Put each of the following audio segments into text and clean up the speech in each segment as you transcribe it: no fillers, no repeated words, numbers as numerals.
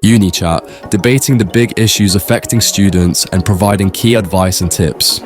Uni Chat, debating the big issues affecting students and providing key advice and tips.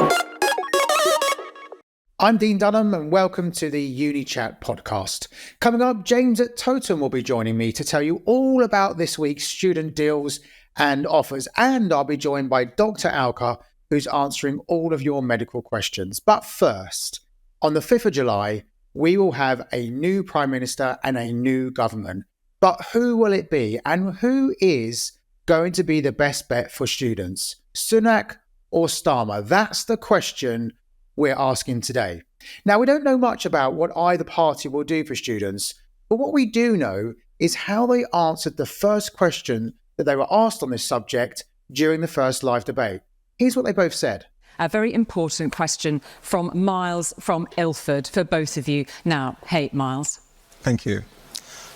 I'm Dean Dunham and welcome to the Uni Chat podcast. Coming up, James at Totem will be joining me to tell you all about this week's student deals and offers, and I'll be joined by Dr. Alka, who's answering all of your medical questions. But first, on the 5th of July, we will have a new Prime Minister and a new government. But who will it be, and who is going to be the best bet for students? Sunak or Starmer? That's the question we're asking today. Now, we don't know much about what either party will do for students, but what we do know is how they answered the first question that they were asked on this subject during the first live debate. Here's what they both said. A very important question from Miles from Ilford for both of you. Now, hey, Miles. Thank you.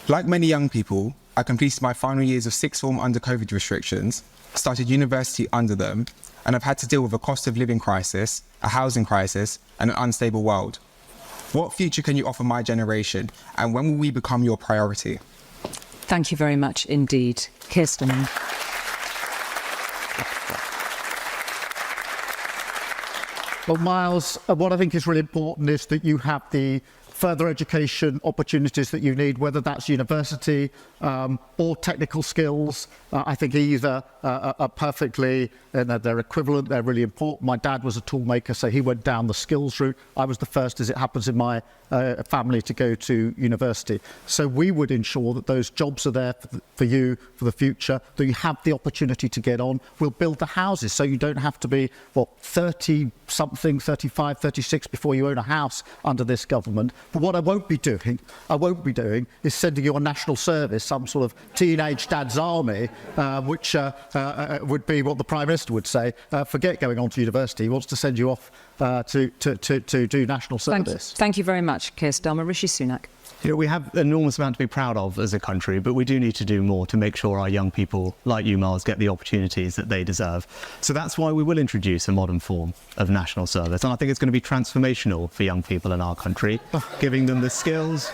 Like many young people, I completed my final years of sixth form under COVID restrictions, started university under them, and I've had to deal with a cost of living crisis, a housing crisis, and an unstable world. What future can you offer my generation, and when will we become your priority? Thank you very much indeed. Kirsten. Well, Miles, what I think is really important is that you have the further education opportunities that you need, whether that's university or technical skills. I think either are perfectly, they're equivalent, they're really important. My dad was a toolmaker, so he went down the skills route. I was the first, as it happens in my family, to go to university. So we would ensure that those jobs are there for you for the future, that you have the opportunity to get on. We'll build the houses so you don't have to be, 30-something, 35, 36 before you own a house under this government. But what I won't be doing is sending you on national service, some sort of teenage dad's army, which would be what the Prime Minister would say. Forget going on to university. He wants to send you off to do national service. Thank you very much, Keir Starmer. Rishi Sunak. You know, we have an enormous amount to be proud of as a country, but we do need to do more to make sure our young people, like you, Miles, get the opportunities that they deserve. So that's why we will introduce a modern form of national service. And I think it's going to be transformational for young people in our country, giving them the skills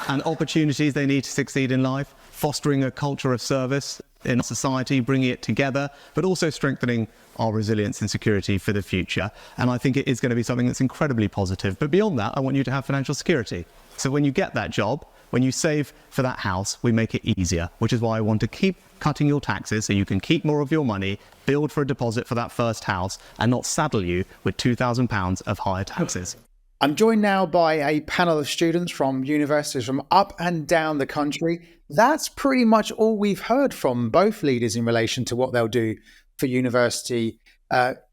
and opportunities they need to succeed in life, fostering a culture of service in society, bringing it together, but also strengthening our resilience and security for the future. And I think it is going to be something that's incredibly positive. But beyond that, I want you to have financial security. So when you get that job, when you save for that house, we make it easier, which is why I want to keep cutting your taxes so you can keep more of your money, build for a deposit for that first house, and not saddle you with £2,000 of higher taxes. I'm joined now by a panel of students from universities from up and down the country. That's pretty much all we've heard from both leaders in relation to what they'll do for university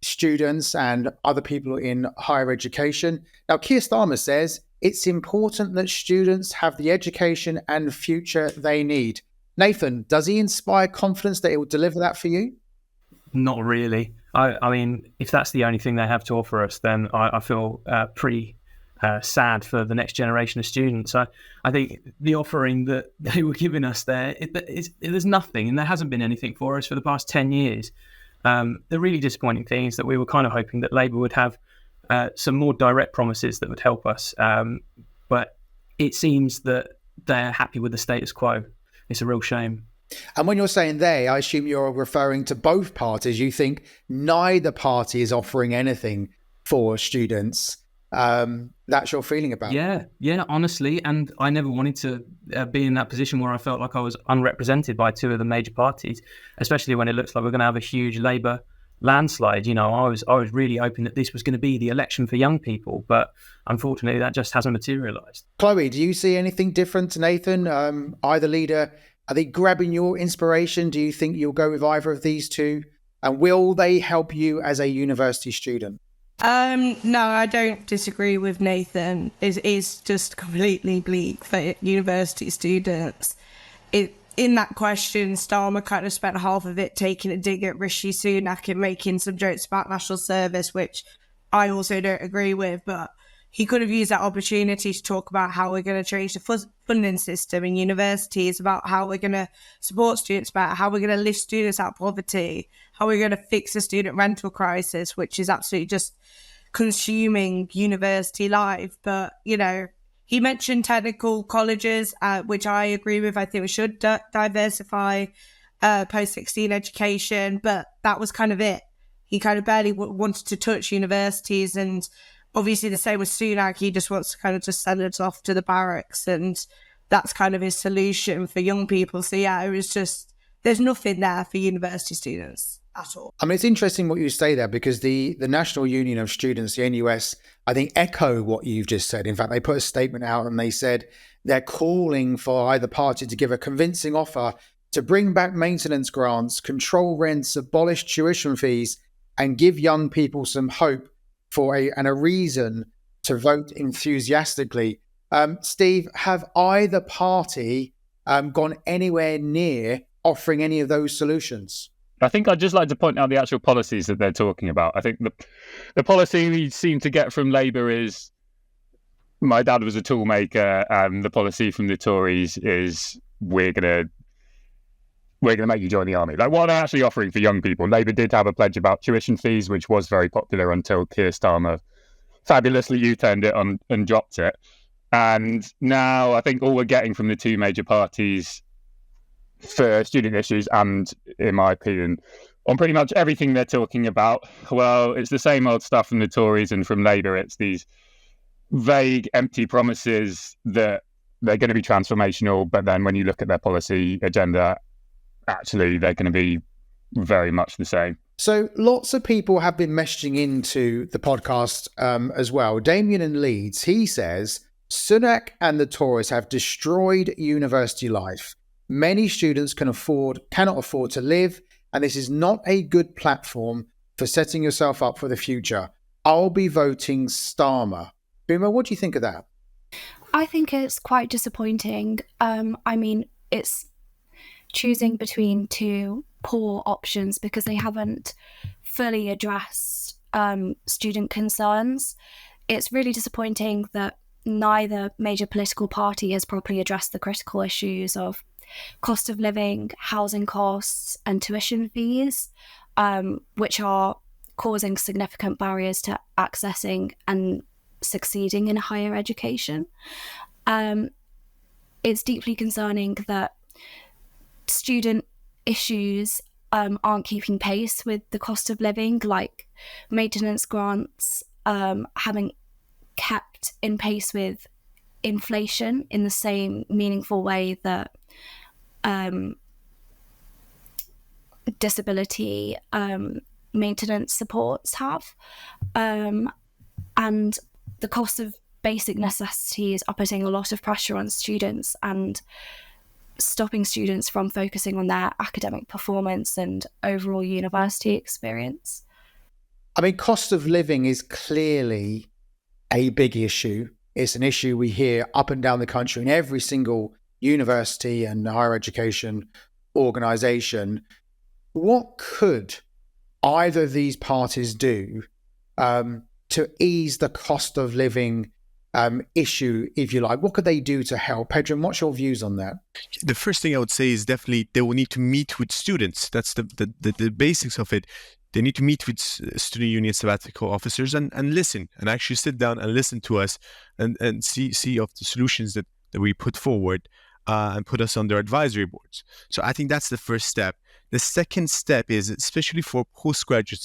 students and other people in higher education. Now, Keir Starmer says it's important that students have the education and future they need. Nathan, does he inspire confidence that it will deliver that for you? Not really. I mean, if that's the only thing they have to offer us, then I feel pretty sad for the next generation of students. I think the offering that they were giving us there, there's nothing, and there hasn't been anything for us for the past 10 years. The really disappointing thing is that we were kind of hoping that Labour would have some more direct promises that would help us. But it seems that they're happy with the status quo. It's a real shame. And when you're saying they, I assume you're referring to both parties. You think neither party is offering anything for students. That's your feeling about it? Yeah, honestly. And I never wanted to be in that position where I felt like I was unrepresented by two of the major parties, especially when it looks like we're going to have a huge Labour landslide. You know, I was really hoping that this was going to be the election for young people, but unfortunately that just hasn't materialised. Chloe, do you see anything different to Nathan? Either leader, are they grabbing your inspiration? Do you think you'll go with either of these two? And will they help you as a university student? No, I don't disagree with Nathan. It is just completely bleak for university students. In that question, Starmer kind of spent half of it taking a dig at Rishi Sunak and making some jokes about national service, which I also don't agree with, but he could have used that opportunity to talk about how we're going to change the funding system in universities, about how we're going to support students, about how we're going to lift students out of poverty, how we're going to fix the student rental crisis, which is absolutely just consuming university life. But, you know, he mentioned technical colleges, which I agree with. I think we should diversify post-16 education, but that was kind of it. He kind of barely wanted to touch universities, and obviously the same with Sunak. He just wants to kind of just send us off to the barracks, and that's kind of his solution for young people. So yeah, it was just, there's nothing there for university students at all. I mean, it's interesting what you say there, because the National Union of Students, the NUS, I think echo what you've just said. In fact, they put a statement out and they said they're calling for either party to give a convincing offer to bring back maintenance grants, control rents, abolish tuition fees, and give young people some hope for a reason to vote enthusiastically. Steve, have either party gone anywhere near offering any of those solutions? I think I'd just like to point out the actual policies that they're talking about. I think the policy we seem to get from Labour is, my dad was a toolmaker, and the policy from the Tories is, we're gonna make you join the army. Like, what are they actually offering for young people? Labour did have a pledge about tuition fees, which was very popular until Keir Starmer fabulously U-turned it on and dropped it. And now I think all we're getting from the two major parties for student issues, and in my opinion, on pretty much everything they're talking about, well, it's the same old stuff from the Tories and from Labour. It's these vague, empty promises that they're going to be transformational, but then when you look at their policy agenda, actually they're going to be very much the same. So lots of people have been messaging into the podcast as well. Damien in Leeds, he says, Sunak and the Tories have destroyed university life. Many students cannot afford to live, and this is not a good platform for setting yourself up for the future. I'll be voting Starmer. Boomer, what do you think of that? I think it's quite disappointing. I mean, it's choosing between two poor options because they haven't fully addressed student concerns. It's really disappointing that neither major political party has properly addressed the critical issues of cost of living, housing costs, and tuition fees, which are causing significant barriers to accessing and succeeding in higher education. It's deeply concerning that student issues aren't keeping pace with the cost of living, like maintenance grants haven't kept in pace with inflation in the same meaningful way that disability maintenance supports have. And the cost of basic necessities are putting a lot of pressure on students and stopping students from focusing on their academic performance and overall university experience. I mean, cost of living is clearly a big issue. It's an issue we hear up and down the country in every single university and higher education organisation. What could either of these parties do to ease the cost of living issue, if you like? What could they do to help? Pedram, what's your views on that? The first thing I would say is definitely they will need to meet with students. That's the basics of it. They need to meet with student union sabbatical officers and listen, and actually sit down and listen to us and see of the solutions that we put forward and put us on their advisory boards. So I think that's the first step. The second step is, especially for postgraduate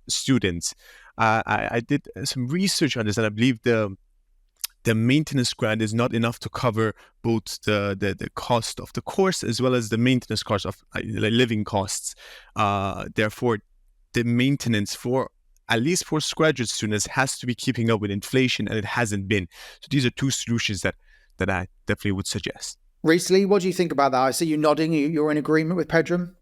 students, I did some research on this, and I believe the maintenance grant is not enough to cover both the cost of the course as well as the maintenance cost of living costs. Therefore, the maintenance for at least postgraduate students has to be keeping up with inflation, and it hasn't been. So these are two solutions that I definitely would suggest. Recently, what do you think about that? I see you nodding. You're in agreement with Pedram?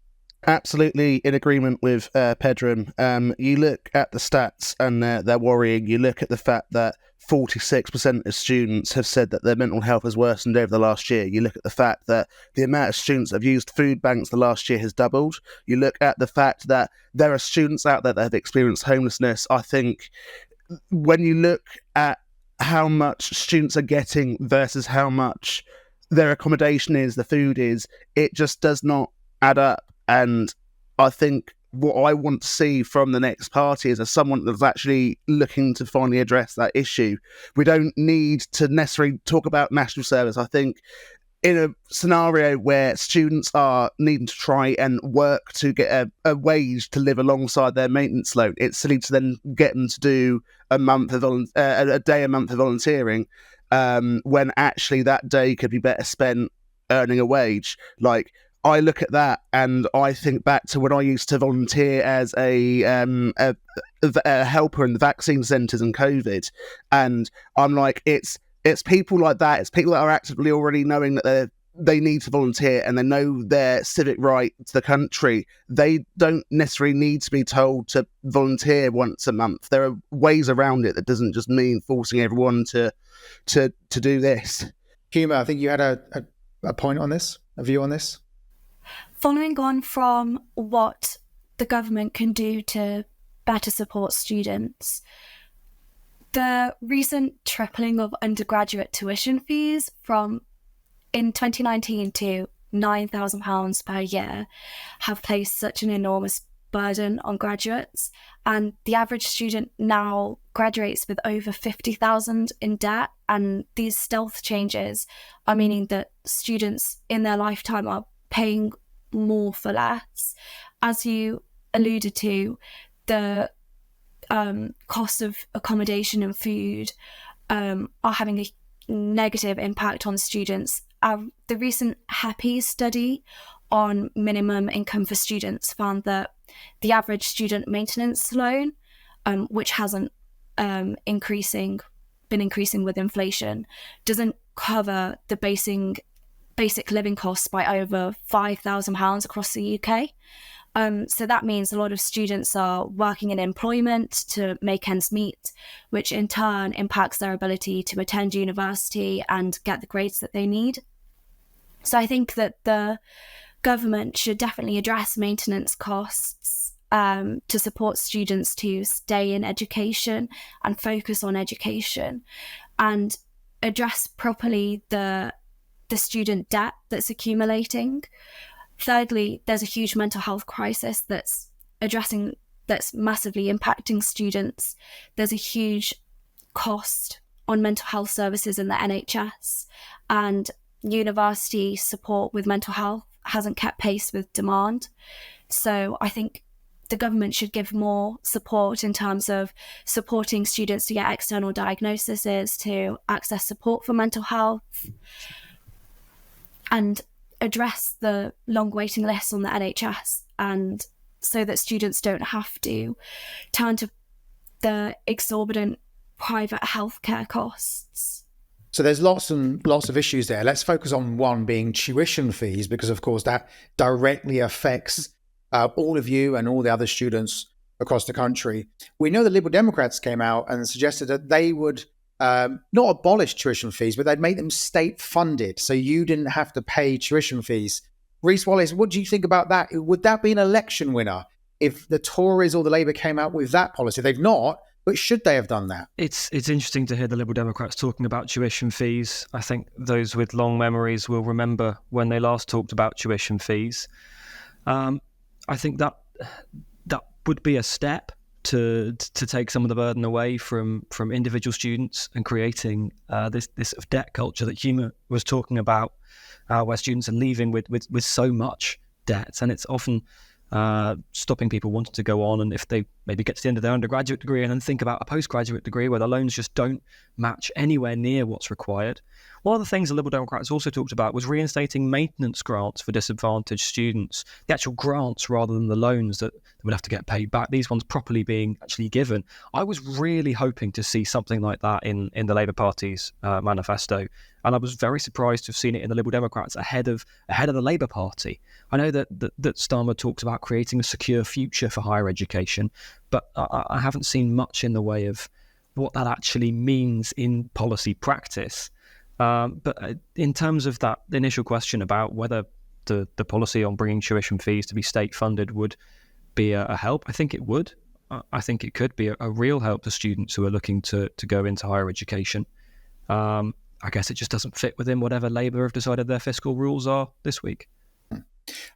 Absolutely in agreement with Pedram. You look at the stats and they're worrying. You look at the fact that 46% of students have said that their mental health has worsened over the last year. You look at the fact that the amount of students that have used food banks the last year has doubled. You look at the fact that there are students out there that have experienced homelessness. I think when you look at how much students are getting versus how much their accommodation is, the food is, it just does not add up. And I think what I want to see from the next party is someone that's actually looking to finally address that issue. We don't need to necessarily talk about national service. I think in a scenario where students are needing to try and work to get a wage to live alongside their maintenance loan, it's silly to then get them to do a day a month of volunteering, when actually that day could be better spent earning a wage. Like, I look at that and I think back to when I used to volunteer as a helper in the vaccine centres and COVID, and I'm like, it's people like that. It's people that are actively already knowing that they need to volunteer and they know their civic right to the country. They don't necessarily need to be told to volunteer once a month. There are ways around it that doesn't just mean forcing everyone to do this. Huma, I think you had a point on this, a view on this. Following on from what the government can do to better support students, the recent tripling of undergraduate tuition fees from in 2019 to £9,000 per year have placed such an enormous burden on graduates, and the average student now graduates with over 50,000 in debt, and these stealth changes are meaning that students in their lifetime are paying more for less. As you alluded to, the cost of accommodation and food are having a negative impact on students. The recent HEPI study on minimum income for students found that the average student maintenance loan, which hasn't been increasing with inflation, doesn't cover the basic living costs by over £5,000 across the UK. So that means a lot of students are working in employment to make ends meet, which in turn impacts their ability to attend university and get the grades that they need. So I think that the government should definitely address maintenance costs to support students to stay in education and focus on education, and address properly the student debt that's accumulating. Thirdly, there's a huge mental health crisis that's massively impacting students. There's a huge cost on mental health services in the NHS, and university support with mental health hasn't kept pace with demand. So I think the government should give more support in terms of supporting students to get external diagnoses, to access support for mental health, and address the long waiting lists on the NHS, and so that students don't have to turn to the exorbitant private healthcare costs. So there's lots and lots of issues there. Let's focus on one, being tuition fees, because of course that directly affects all of you and all the other students across the country. We know the Liberal Democrats came out and suggested that they would not abolish tuition fees, but they'd make them state funded, so you didn't have to pay tuition fees. Reece Wallace, what do you think about that? Would that be an election winner if the Tories or the Labour came out with that policy? They've not, but should they have done that? It's interesting to hear the Liberal Democrats talking about tuition fees. I think those with long memories will remember when they last talked about tuition fees. I think that would be a step to take some of the burden away from individual students and creating this sort of debt culture that Huma was talking about, where students are leaving with so much debt, and it's often stopping people wanting to go on. And if they maybe get to the end of their undergraduate degree and then think about a postgraduate degree where the loans just don't match anywhere near what's required. One of the things the Liberal Democrats also talked about was reinstating maintenance grants for disadvantaged students, the actual grants rather than the loans that would have to get paid back, these ones properly being actually given. I was really hoping to see something like that in the Labour Party's manifesto, and I was very surprised to have seen it in the Liberal Democrats ahead of the Labour Party. I know that Starmer talks about creating a secure future for higher education, but I haven't seen much in the way of what that actually means in policy practice. But in terms of that initial question about whether the policy on bringing tuition fees to be state funded would be a help, I think it would. I think it could be a real help to students who are looking to go into higher education. I guess it just doesn't fit within whatever Labour have decided their fiscal rules are this week.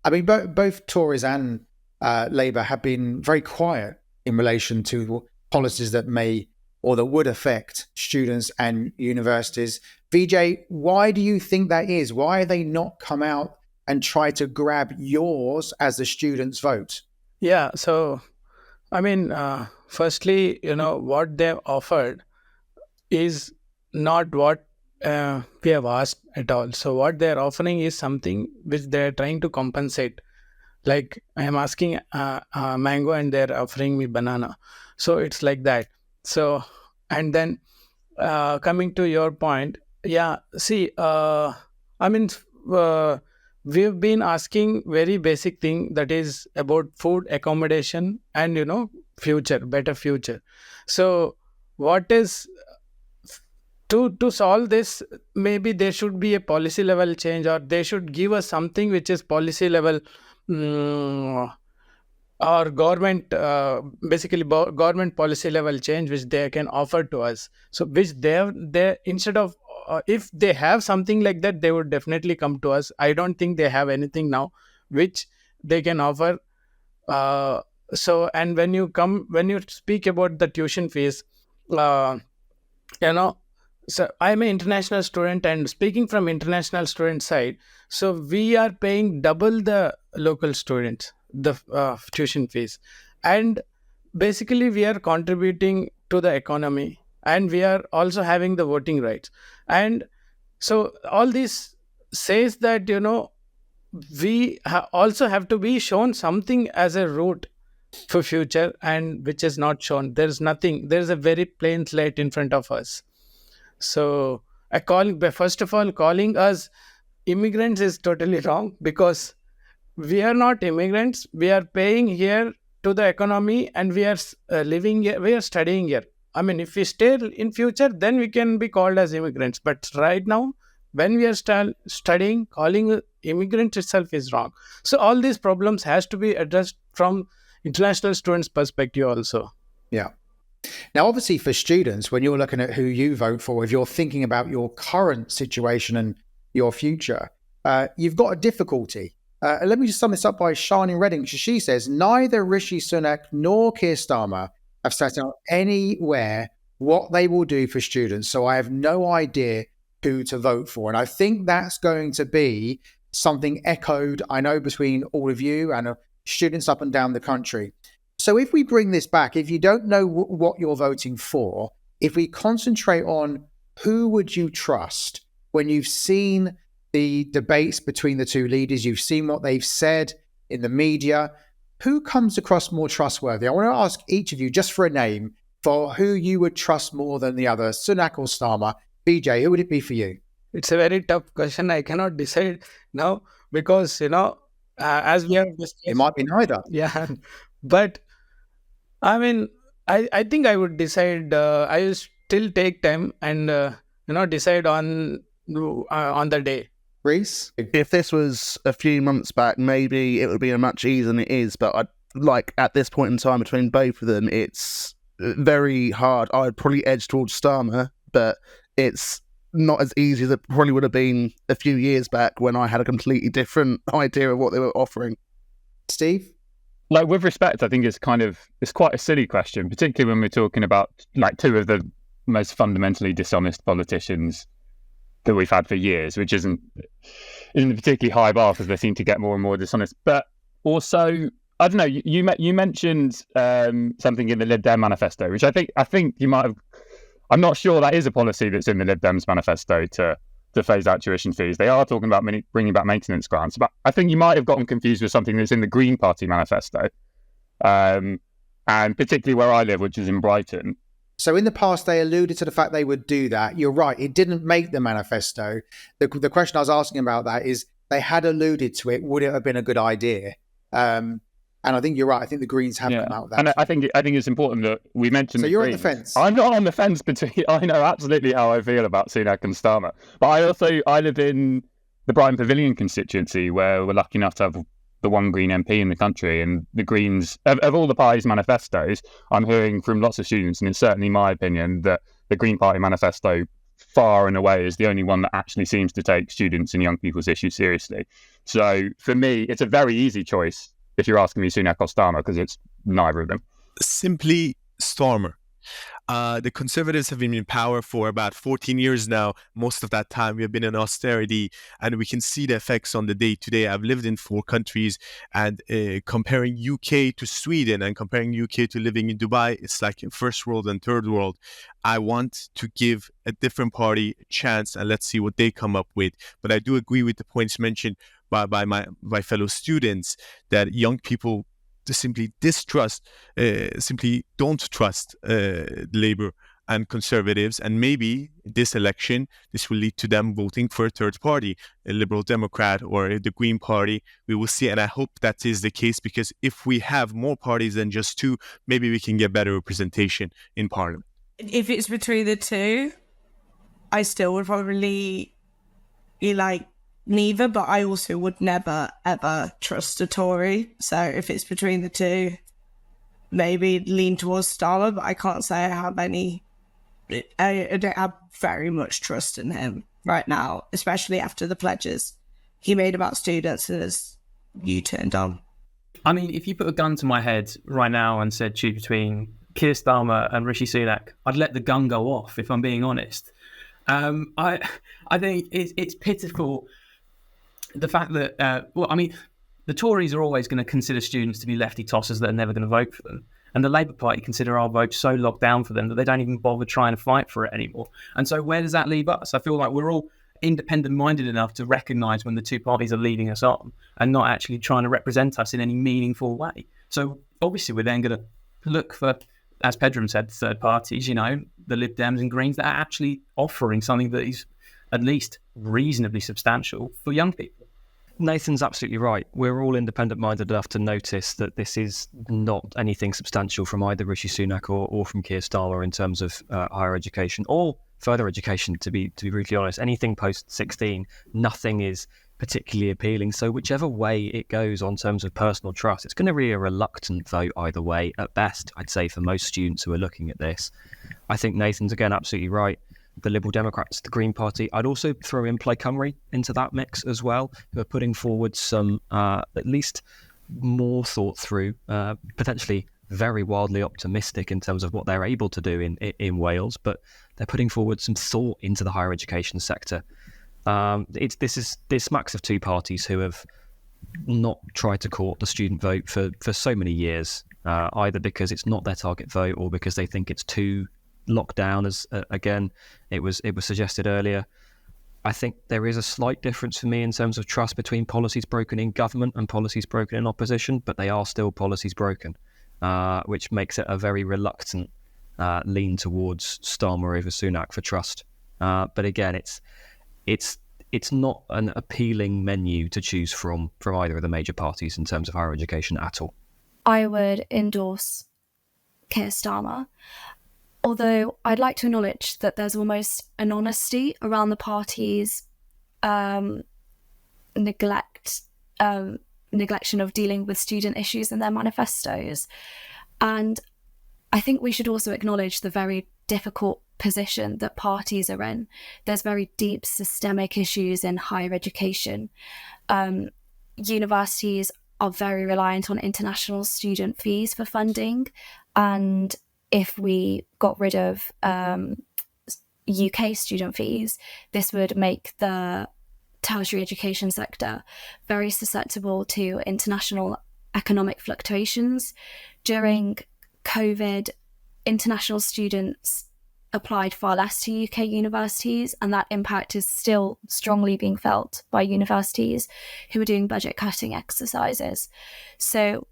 I mean, both Tories and Labour have been very quiet in relation to policies that may or that would affect students and universities. VJ, why do you think that is? Why are they not come out and try to grab yours as the students' vote? Yeah, so I mean, firstly, what they've offered is not what we have asked at all. So what they're offering is something which they're trying to compensate. Like I am asking mango and they're offering me banana. So it's like that. So, and then coming to your point, yeah, see, I mean, we've been asking very basic thing, that is about food, accommodation, and future, better future. So what is to solve this? Maybe there should be a policy level change, or they should give us something which is policy level, or government, basically government policy level change which they can offer to us. So which they instead of, if they have something like that, they would definitely come to us. I don't think they have anything now which they can offer. So, and when you speak about the tuition fees, so I'm an international student, and speaking from international student side, so we are paying double the local students the tuition fees, and basically we are contributing to the economy, and we are also having the voting rights. And so all this says that we also have to be shown something as a route for future, and which is not shown. There's nothing. There's a very plain slate in front of us. So first of all, calling us immigrants is totally wrong, because we are not immigrants. We are paying here to the economy, and we are living here. We are studying here. I mean, if we stay in future, then we can be called as immigrants. But right now, when we are studying, calling immigrants itself is wrong. So all these problems has to be addressed from international students' perspective also. Yeah. Now, obviously, for students, when you're looking at who you vote for, if you're thinking about your current situation and your future, you've got a difficulty. Let me just sum this up by Shani Redding. She says, neither Rishi Sunak nor Keir Starmer have set out anywhere what they will do for students. So I have no idea who to vote for. And I think that's going to be something echoed, I know, between all of you and students up and down the country. So if we bring this back, if you don't know what you're voting for, if we concentrate on who would you trust when you've seen the debates between the two leaders, you've seen what they've said in the media, who comes across more trustworthy? I want to ask each of you, just for a name, for who you would trust more than the other, Sunak or Starmer. BJ, who would it be for you? It's a very tough question. I cannot decide now, because, as we have discussed, it might be neither. Yeah. But I mean, I think I would decide, I will still take time and, decide on the day. Reese? If this was a few months back, maybe it would be much easier than it is. But at this point in time between both of them, it's very hard. I'd probably edge towards Starmer, but it's not as easy as it probably would have been a few years back when I had a completely different idea of what they were offering. Steve? Like, with respect, I think it's quite a silly question, particularly when we're talking about like two of the most fundamentally dishonest politicians that we've had for years, which isn't a particularly high bar, because they seem to get more and more dishonest. But also, I don't know, you mentioned something in the Lib Dem manifesto, which I think you might have. I'm not sure that is a policy that's in the Lib Dems manifesto to phase out tuition fees. They are talking about bringing back maintenance grants, but I think you might have gotten confused with something that's in the Green Party manifesto, and particularly where I live, which is in Brighton. So in the past, they alluded to the fact they would do that. You're right, it didn't make the manifesto. The question I was asking about that is, they had alluded to it. Would it have been a good idea? And I think you're right. I think the Greens have come out with that. And I think it's important that we mention. So you're on the fence. I'm not on the fence between. I know absolutely how I feel about Sunak and Starmer, but I live in the Brighton Pavilion constituency, where we're lucky enough to have the one Green MP in the country, and the Greens, of all the parties' manifestos, I'm hearing from lots of students, and it's certainly my opinion, that the Green Party manifesto far and away is the only one that actually seems to take students and young people's issues seriously. So for me, it's a very easy choice if you're asking me Sunak or Starmer, because it's neither of them. Simply Starmer. The Conservatives have been in power for about 14 years now. Most of that time we have been in austerity, and we can see the effects on the day-to-day. I've lived in 4 countries, and comparing UK to Sweden and comparing UK to living in Dubai, it's like first world and third world. I want to give a different party a chance, and let's see what they come up with. But I do agree with the points mentioned by my fellow students that young people simply simply don't trust Labour and Conservatives, and maybe this election, this will lead to them voting for a third party, a Liberal Democrat or the Green Party. We will see, and I hope that is the case, because if we have more parties than just 2, maybe we can get better representation in Parliament. If it's between the two, I still would probably like neither, but I also would never ever trust a Tory. So if it's between the two, maybe lean towards Starmer, but I can't say I have any. I don't have very much trust in him right now, especially after the pledges he made about students and his U-turned on. I mean, if you put a gun to my head right now and said choose between Keir Starmer and Rishi Sunak, I'd let the gun go off, if I'm being honest. I think it's pitiful, the fact that, the Tories are always going to consider students to be lefty tossers that are never going to vote for them. And the Labour Party consider our vote so locked down for them that they don't even bother trying to fight for it anymore. And so where does that leave us? I feel like we're all independent-minded enough to recognise when the two parties are leading us on and not actually trying to represent us in any meaningful way. So obviously we're then going to look for, as Pedram said, third parties, the Lib Dems and Greens that are actually offering something that is at least reasonably substantial for young people. Nathan's absolutely right. We're all independent-minded enough to notice that this is not anything substantial from either Rishi Sunak or from Keir Starmer in terms of higher education or further education, to be brutally honest. Anything post-16, nothing is particularly appealing. So whichever way it goes on terms of personal trust, it's going to be a reluctant vote either way, at best, I'd say, for most students who are looking at this. I think Nathan's, again, absolutely right. The Liberal Democrats, the Green Party. I'd also throw in Plaid Cymru into that mix as well, who are putting forward some at least more thought through, potentially very wildly optimistic in terms of what they're able to do in Wales, but they're putting forward some thought into the higher education sector. This smacks of two parties who have not tried to court the student vote for so many years, either because it's not their target vote or because they think it's too locked down, as again it was suggested earlier. I think there is a slight difference for me in terms of trust between policies broken in government and policies broken in opposition, but they are still policies broken, which makes it a very reluctant lean towards Starmer over Sunak for trust. But again, it's not an appealing menu to choose from either of the major parties in terms of higher education at all. I would endorse Keir Starmer. Although I'd like to acknowledge that there's almost an honesty around the party's neglection of dealing with student issues in their manifestos. And I think we should also acknowledge the very difficult position that parties are in. There's very deep systemic issues in higher education. Universities are very reliant on international student fees for funding, and if we got rid of UK student fees, this would make the tertiary education sector very susceptible to international economic fluctuations. During COVID, international students applied far less to UK universities, and that impact is still strongly being felt by universities who are doing budget cutting exercises. So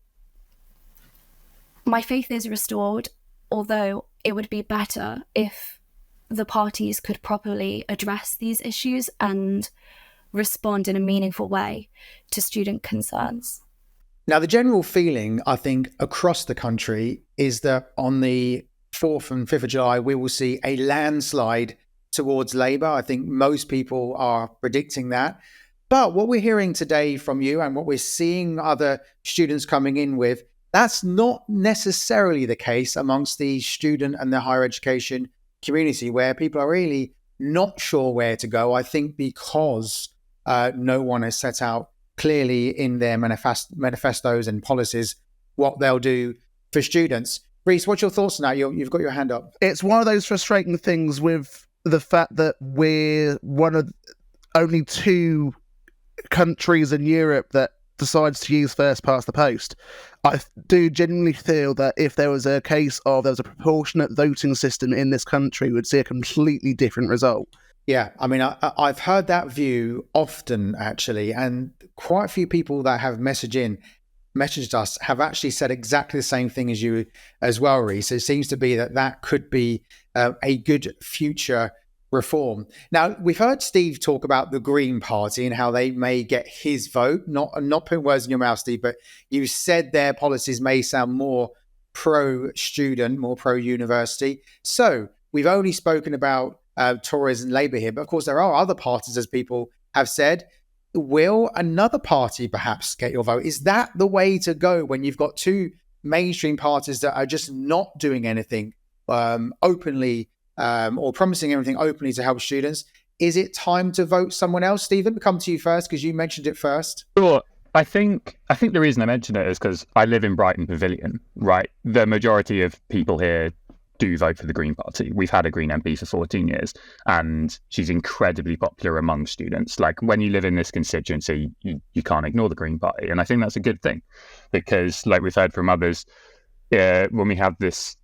my faith is restored, although it would be better if the parties could properly address these issues and respond in a meaningful way to student concerns. Now, the general feeling, I think, across the country is that on the 4th and 5th of July, we will see a landslide towards Labour. I think most people are predicting that. But what we're hearing today from you and what we're seeing other students coming in with, that's not necessarily the case amongst the student and the higher education community, where people are really not sure where to go, I think because no one has set out clearly in their manifestos and policies what they'll do for students. Reese, what's your thoughts on that? You've got your hand up. It's one of those frustrating things with the fact that we're one of only 2 countries in Europe that decides to use first past the post. I do genuinely feel that if there was a case of there was a proportionate voting system in this country, we'd see a completely different result. Yeah, I mean, I've heard that view often, actually, and quite a few people that have messaged us have actually said exactly the same thing as you as well, Reese. It seems to be that could be a good future reform. Now, we've heard Steve talk about the Green Party and how they may get his vote. Not putting words in your mouth, Steve, but you said their policies may sound more pro-student, more pro-university. So we've only spoken about Tories and Labour here, but of course there are other parties, as people have said. Will another party perhaps get your vote? Is that the way to go when you've got 2 mainstream parties that are just not doing anything openly or promising everything openly to help students? Is it time to vote someone else? Stephen, come to you first because you mentioned it first. Sure. I think the reason I mention it is because I live in Brighton Pavilion, right? The majority of people here do vote for the Green Party. We've had a Green MP for 14 years and she's incredibly popular among students. Like, when you live in this constituency, you can't ignore the Green Party. And I think that's a good thing because, like we've heard from others, when we have this,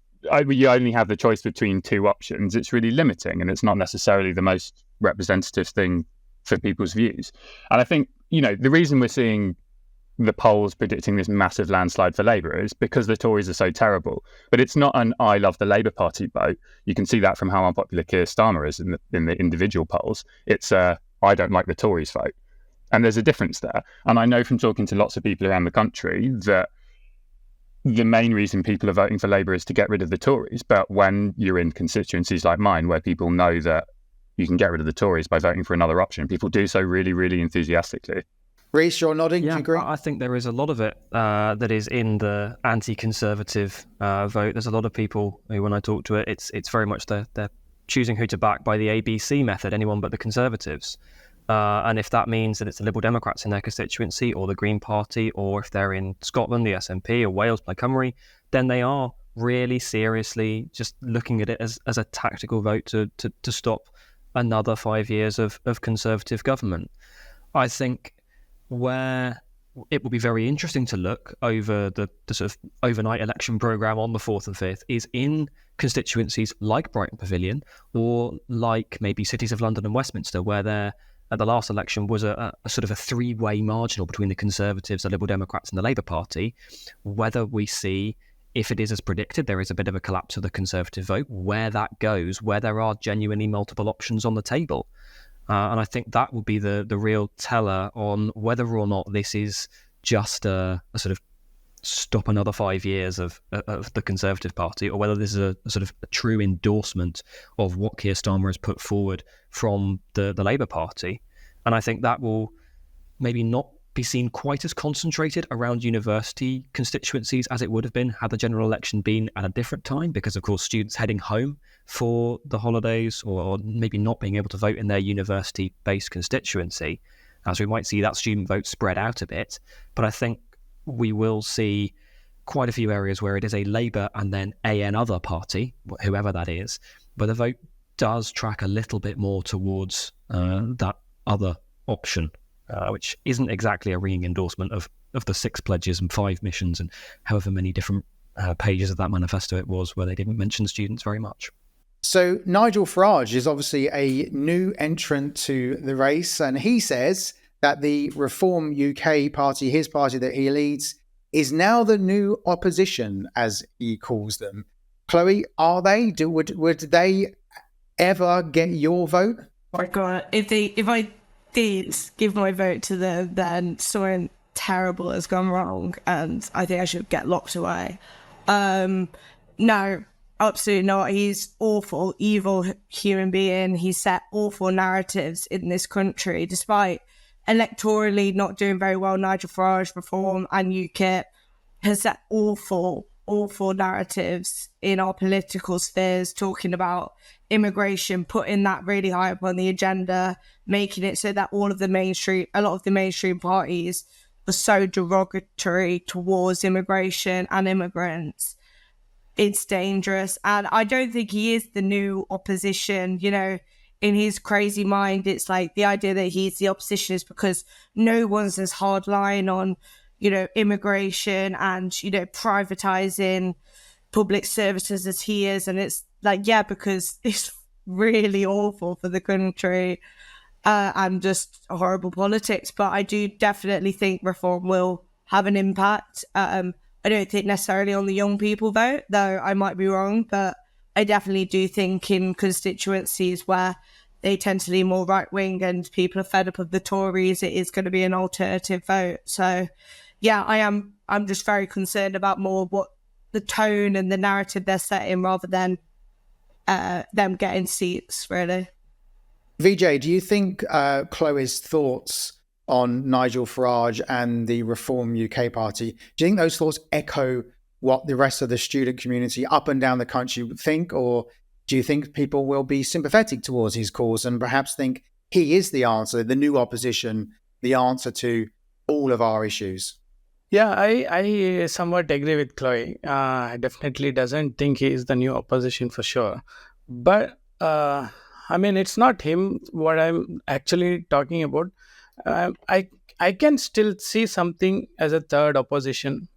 you only have the choice between 2 options. It's really limiting and it's not necessarily the most representative thing for people's views. And I think, the reason we're seeing the polls predicting this massive landslide for Labour is because the Tories are so terrible. But it's not an I love the Labour Party vote. You can see that from how unpopular Keir Starmer is in the individual polls. It's I don't like the Tories vote. And there's a difference there. And I know from talking to lots of people around the country that the main reason people are voting for Labour is to get rid of the Tories. But when you're in constituencies like mine, where people know that you can get rid of the Tories by voting for another option, people do so really, really enthusiastically. Reese, you're nodding. Yeah, do you agree? I think there is a lot of it that is in the anti-conservative vote. There's a lot of people who, when I talk to it, it's very much they're choosing who to back by the ABC method, anyone but the Conservatives. And if that means that it's the Liberal Democrats in their constituency or the Green Party, or if they're in Scotland, the SNP, or Wales, Plaid Cymru, then they are really seriously just looking at it as a tactical vote to stop another 5 years of Conservative government. I think where it will be very interesting to look over the sort of overnight election programme on the 4th and 5th is in constituencies like Brighton Pavilion or like maybe cities of London and Westminster, where there at the last election was a sort of a 3-way marginal between the Conservatives, the Liberal Democrats and the Labour Party, whether we see, if it is as predicted, there is a bit of a collapse of the Conservative vote, where that goes, where there are genuinely multiple options on the table. And I think that will be the real teller on whether or not this is just a sort of stop another 5 years of the Conservative Party, or whether this is a sort of a true endorsement of what Keir Starmer has put forward from the Labour Party. And I think that will maybe not be seen quite as concentrated around university constituencies as it would have been had the general election been at a different time, because of course students heading home for the holidays or maybe not being able to vote in their university-based constituency, as we might see that student vote spread out a bit. But I think we will see quite a few areas where it is a Labour and then another party, whoever that is, where the vote does track a little bit more towards that other option, which isn't exactly a ringing endorsement of the 6 pledges and 5 missions and however many different pages of that manifesto it was, where they didn't mention students very much. So Nigel Farage is obviously a new entrant to the race, and he says that the Reform UK party, his party that he leads, is now the new opposition, as he calls them. Chloe, are they? Would they ever get your vote? Oh my God, if I did give my vote to them, then something terrible has gone wrong, and I think I should get locked away. No, absolutely not. He's awful, evil human being. He set awful narratives in this country, despite electorally not doing very well. Nigel Farage, Reform and UKIP has set awful narratives in our political spheres, talking about immigration, putting that really high up on the agenda, making it so that a lot of the mainstream parties are so derogatory towards immigration and immigrants. it's dangerous. And I don't think he is the new opposition. You know, in his crazy mind, it's like the idea that he's the opposition is because no one's as hardline on, you know, immigration and, you know, privatizing public services as he is. And it's like, yeah, because it's really awful for the country and just horrible politics. But I do definitely think reform will have an impact. I don't think necessarily on the young people vote, though I might be wrong, but I definitely do think in constituencies where they tend to lean more right-wing and people are fed up of the Tories, it is going to be an alternative vote. So, yeah, I'm just very concerned about more what the tone and the narrative they're setting rather than them getting seats, really. Vijay, do you think Chloe's thoughts on Nigel Farage and the Reform UK Party, do you think those thoughts echo what the rest of the student community up and down the country would think? Or do you think people will be sympathetic towards his cause and perhaps think he is the answer, the new opposition, the answer to all of our issues? Yeah, I somewhat agree with Chloe. Definitely doesn't think he is the new opposition for sure. But I mean, it's not him what I'm actually talking about. I can still see something as a third opposition.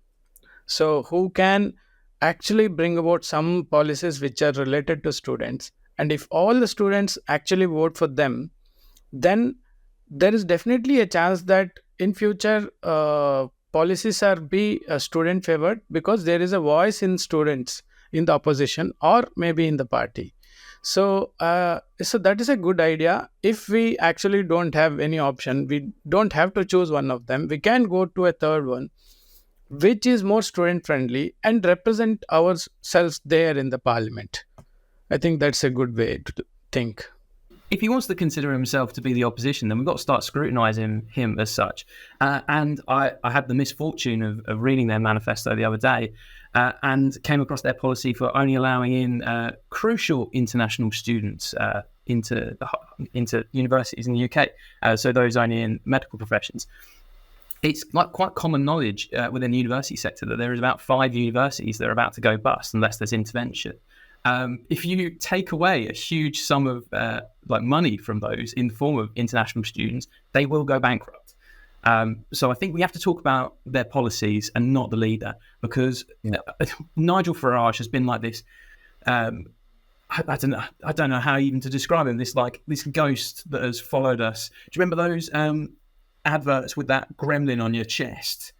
So who can actually bring about some policies which are related to students. And if all the students actually vote for them, then there is definitely a chance that in future policies are be student favored because there is a voice in students in the opposition or maybe in the party. So so that is a good idea. If we actually don't have any option, we don't have to choose one of them, we can go to a third one which is more student friendly and represent ourselves there in the parliament. I think that's a good way to think. If he wants to consider himself to be the opposition, then we've got to start scrutinising him as such. And I had the misfortune of reading their manifesto the other day and came across their policy for only allowing in crucial international students into universities in the UK. So those only in medical professions. It's like quite common knowledge within the university sector that there is about 5 universities that are about to go bust unless there's intervention. If you take away a huge sum of like money from those in the form of international students, they will go bankrupt. So I think we have to talk about their policies and not the leader, because Nigel Farage has been like this. I don't know how even to describe him. This ghost that has followed us. Do you remember those adverts with that gremlin on your chest?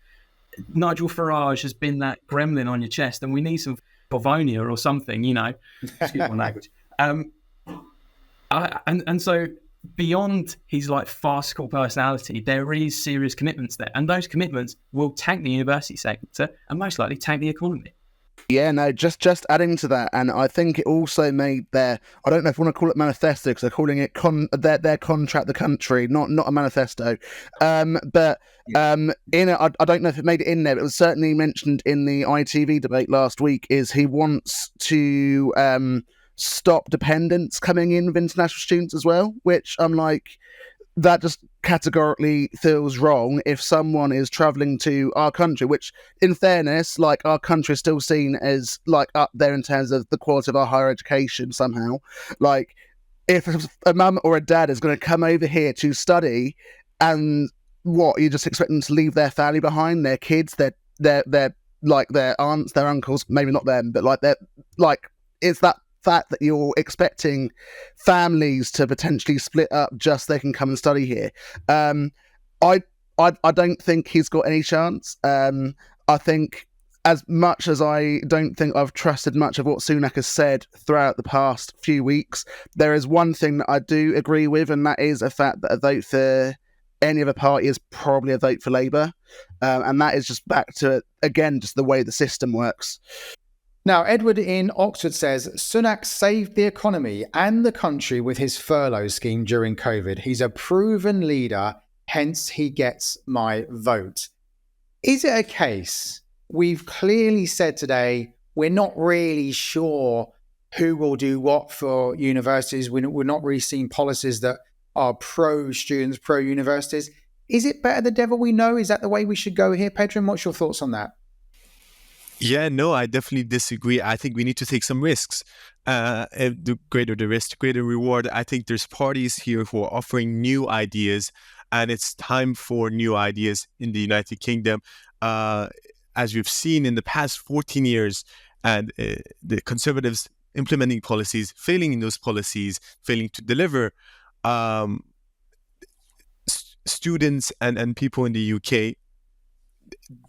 Nigel Farage has been that gremlin on your chest, and we need some Pavonia or something, you know. Excuse my language. And so beyond his like farcical personality, there is serious commitments there, and those commitments will tank the university sector and most likely tank the economy. Yeah, no, just adding to that, and I think it also made their, I don't know if you want to call it manifesto, because they're calling it their contract the country, not a manifesto. But in it, I don't know if it made it in there, but it was certainly mentioned in the ITV debate last week, is he wants to stop dependents coming in with international students as well, which I'm like, that just categorically feels wrong if someone is travelling to our country, which in fairness, like, our country is still seen as like up there in terms of the quality of our higher education somehow. Like, if a mum or a dad is going to come over here to study, and what, you just expect them to leave their family behind, their kids, their like their aunts, their uncles, maybe not them, but like it's that fact that you're expecting families to potentially split up just so they can come and study here. I don't think he's got any chance. I think, as much as I don't think I've trusted much of what Sunak has said throughout the past few weeks, there is one thing that I do agree with, and that is the fact that a vote for any other party is probably a vote for Labour. And that is just back to, again, just the way the system works. Now, Edward in Oxford says, Sunak saved the economy and the country with his furlough scheme during COVID. He's a proven leader, hence he gets my vote. Is it a case, we've clearly said today, we're not really sure who will do what for universities. We're not really seeing policies that are pro-students, pro-universities. Is it better the devil we know? Is that the way we should go here? Pedram, what's your thoughts on that? Yeah, no, I definitely disagree. I think we need to take some risks. The greater the risk, the greater reward. I think there's parties here who are offering new ideas, and it's time for new ideas in the United Kingdom. As we've seen in the past 14 years, and the Conservatives implementing policies, failing in those policies, failing to deliver. Um, Students and people in the UK,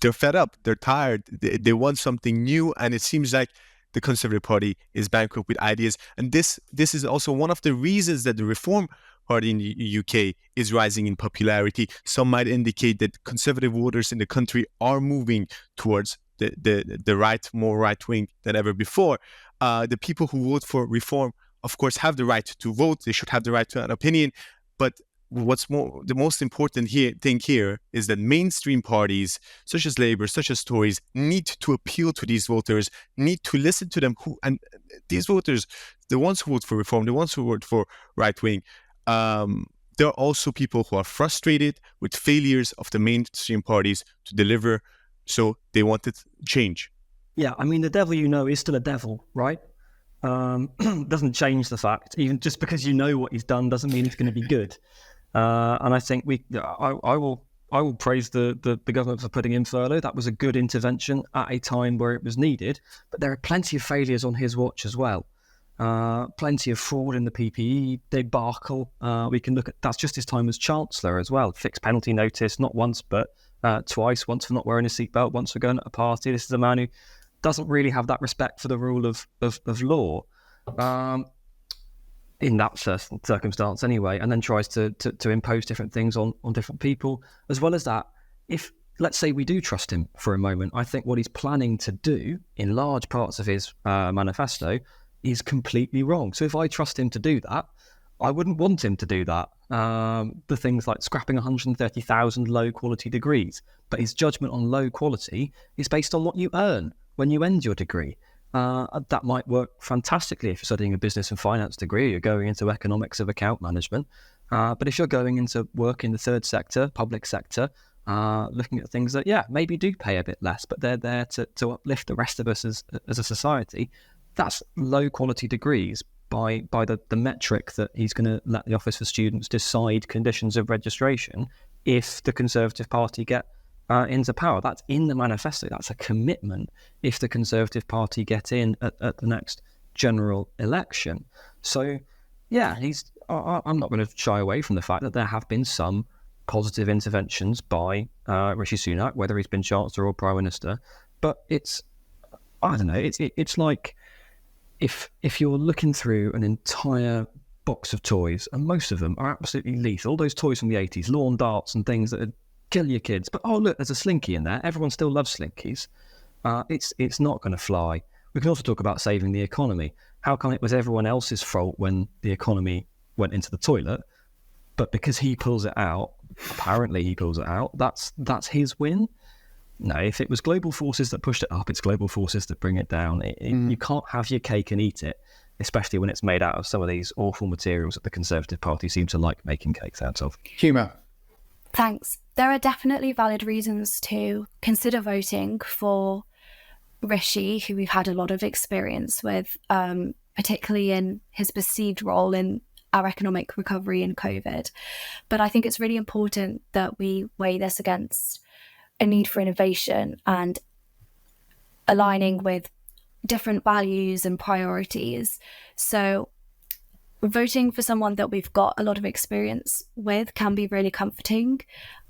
they're fed up, they're tired, they want something new, and it seems like the Conservative Party is bankrupt with ideas. And this is also one of the reasons that the Reform Party in the UK is rising in popularity. Some might indicate that Conservative voters in the country are moving towards the right, more right wing than ever before. The people who vote for Reform, of course, have the right to vote. They should have the right to an opinion. But the most important thing here is that mainstream parties such as Labour, such as Tories, need to appeal to these voters, need to listen to them. And these voters, the ones who vote for Reform, the ones who vote for right wing, there are also people who are frustrated with failures of the mainstream parties to deliver. So they wanted change. Yeah, I mean, the devil you know is still a devil, right? Doesn't change the fact. Even just because you know what he's done doesn't mean it's going to be good. And I think I will praise the government for putting in furlough. That was a good intervention at a time where it was needed. But there are plenty of failures on his watch as well. Plenty of fraud in the PPE debacle. We can look at that's just his time as Chancellor as well. Fixed penalty notice, not once but twice. Once for not wearing a seatbelt, once for going at a party. This is a man who doesn't really have that respect for the rule of law. In that circumstance anyway, and then tries to impose different things on different people. As well as that, if, let's say we do trust him for a moment, I think what he's planning to do in large parts of his manifesto is completely wrong. So if I trust him to do that, I wouldn't want him to do that. The things like scrapping 130,000 low quality degrees, but his judgment on low quality is based on what you earn when you end your degree. That might work fantastically if you're studying a business and finance degree, you're going into economics of account management. But if you're going into work in the third sector, public sector, looking at things that, maybe do pay a bit less, but they're there to uplift the rest of us as a society, that's low quality degrees by the metric that he's going to let the Office for Students decide conditions of registration if the Conservative Party get into power. That's in the manifesto. That's a commitment if the Conservative Party get in at the next general election. So, I'm not going to shy away from the fact that there have been some positive interventions by Rishi Sunak, whether he's been Chancellor or Prime Minister. But it's like if you're looking through an entire box of toys, and most of them are absolutely lethal, all those toys from the 80s, lawn darts and things that kill your kids, but look, there's a slinky in there. Everyone still loves slinkies. It's not going to fly. We can also talk about saving the economy. How come it was everyone else's fault when the economy went into the toilet, but because he pulls it out, apparently he pulls it out, that's his win? No, if it was global forces that pushed it up, it's global forces that bring it down. You can't have your cake and eat it, especially when it's made out of some of these awful materials that the Conservative Party seem to like making cakes out of. Humour. Thanks. There are definitely valid reasons to consider voting for Rishi, who we've had a lot of experience with, particularly in his perceived role in our economic recovery in COVID. But I think it's really important that we weigh this against a need for innovation and aligning with different values and priorities. So voting for someone that we've got a lot of experience with can be really comforting.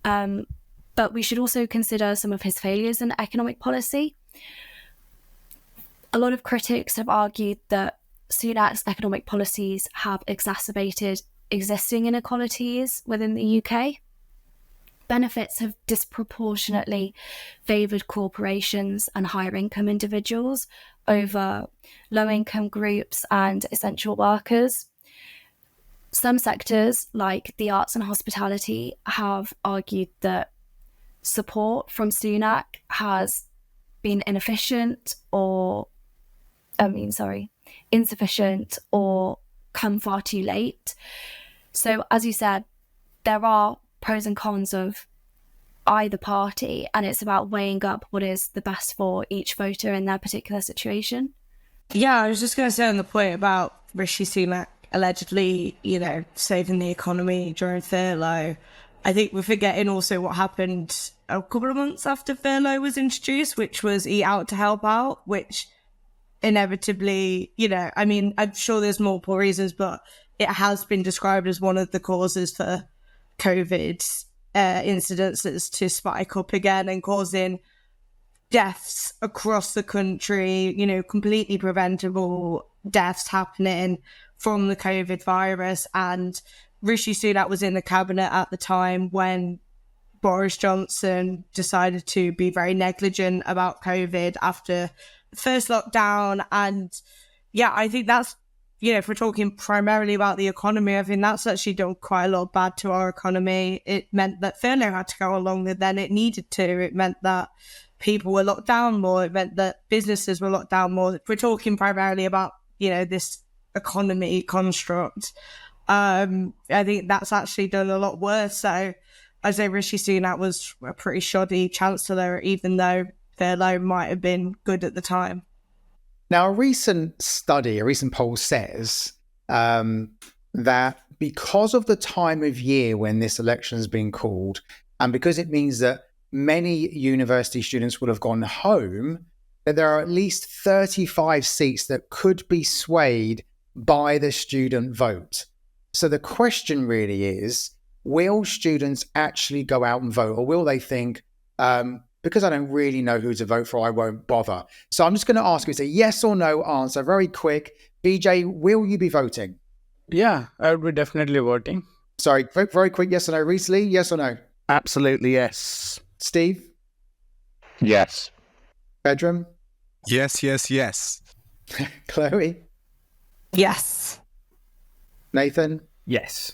But we should also consider some of his failures in economic policy. A lot of critics have argued that Sunak's economic policies have exacerbated existing inequalities within the UK. Benefits have disproportionately favoured corporations and higher income individuals over low income groups and essential workers. Some sectors, like the arts and hospitality, have argued that support from Sunak has been insufficient or come far too late. So, as you said, there are pros and cons of either party, and it's about weighing up what is the best for each voter in their particular situation. Yeah, I was just going to say on the point about Rishi Sunak allegedly, saving the economy during furlough. I think we're forgetting also what happened a couple of months after furlough was introduced, which was Eat Out to Help Out, which inevitably, I'm sure there's multiple reasons, but it has been described as one of the causes for COVID incidences to spike up again and causing deaths across the country, completely preventable deaths happening from the COVID virus. And Rishi Sunak was in the cabinet at the time when Boris Johnson decided to be very negligent about COVID after the first lockdown. And yeah, I think that's, if we're talking primarily about the economy, I think that's actually done quite a lot of bad to our economy. It meant that furlough had to go on longer than it needed to. It meant that people were locked down more. It meant that businesses were locked down more. If we're talking primarily about, this economy construct, I think that's actually done a lot worse. So I'd say Rishi Sunak was a pretty shoddy chancellor, even though furlough might have been good at the time. Now, a recent poll says that because of the time of year when this election has been called, and because it means that many university students will have gone home, that there are at least 35 seats that could be swayed by the student vote. So the question really is, will students actually go out and vote, or will they think, because I don't really know who to vote for, I won't bother? So I'm just going to ask you, it's a yes or no answer, very quick. BJ, will you be voting? Yeah, I would be definitely voting. Sorry, very quick, yes or no. Reese Lee, yes or no? Absolutely yes. Steve? Yes. Bedroom? Yes, yes, yes. Chloe? Yes. Nathan? Yes.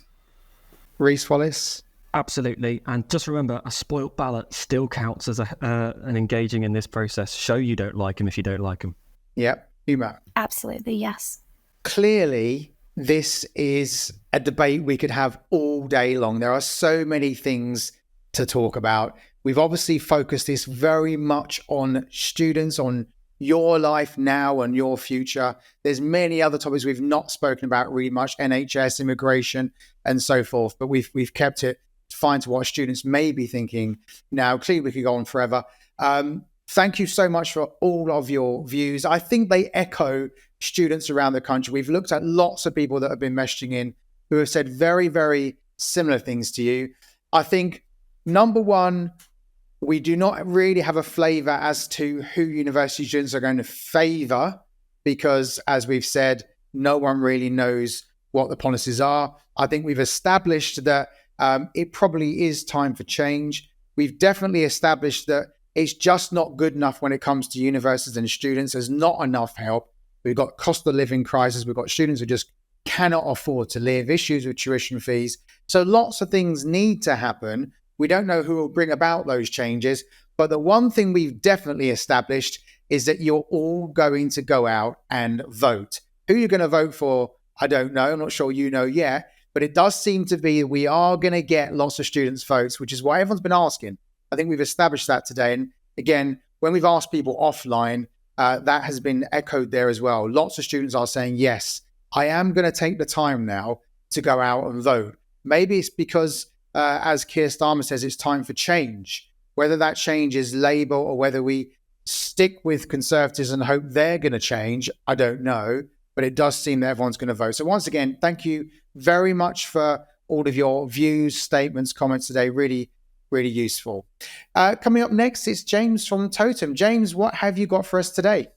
Reese Wallace? Absolutely. And just remember, a spoilt ballot still counts as an engaging in this process. Show you don't like him if you don't like him. Yep. Uma? Absolutely, yes. Clearly, this is a debate we could have all day long. There are so many things to talk about. We've obviously focused this very much on students, on your life now and your future. There's many other topics we've not spoken about really much, NHS, immigration, and so forth, but we've kept it fine to what students may be thinking now. Clearly, we could go on forever. Thank you so much for all of your views. I think they echo students around the country. We've looked at lots of people that have been messaging in who have said very, very similar things to you. I think, number one, we do not really have a flavour as to who university students are going to favour because, as we've said, no one really knows what the policies are. I think we've established that it probably is time for change. We've definitely established that it's just not good enough when it comes to universities and students. There's not enough help. We've got cost of living crisis. We've got students who just cannot afford to live, issues with tuition fees. So lots of things need to happen. We don't know who will bring about those changes. But the one thing we've definitely established is that you're all going to go out and vote. Who you're going to vote for, I don't know. I'm not sure you know yet. But it does seem to be we are going to get lots of students' votes, which is why everyone's been asking. I think we've established that today. And again, when we've asked people offline, that has been echoed there as well. Lots of students are saying, yes, I am going to take the time now to go out and vote. Maybe it's because, as Keir Starmer says, it's time for change. Whether that change is Labour or whether we stick with Conservatives and hope they're going to change, I don't know. But it does seem that everyone's going to vote. So once again, thank you very much for all of your views, statements, comments today. Really, really useful. Coming up next is James from Totem. James, what have you got for us today?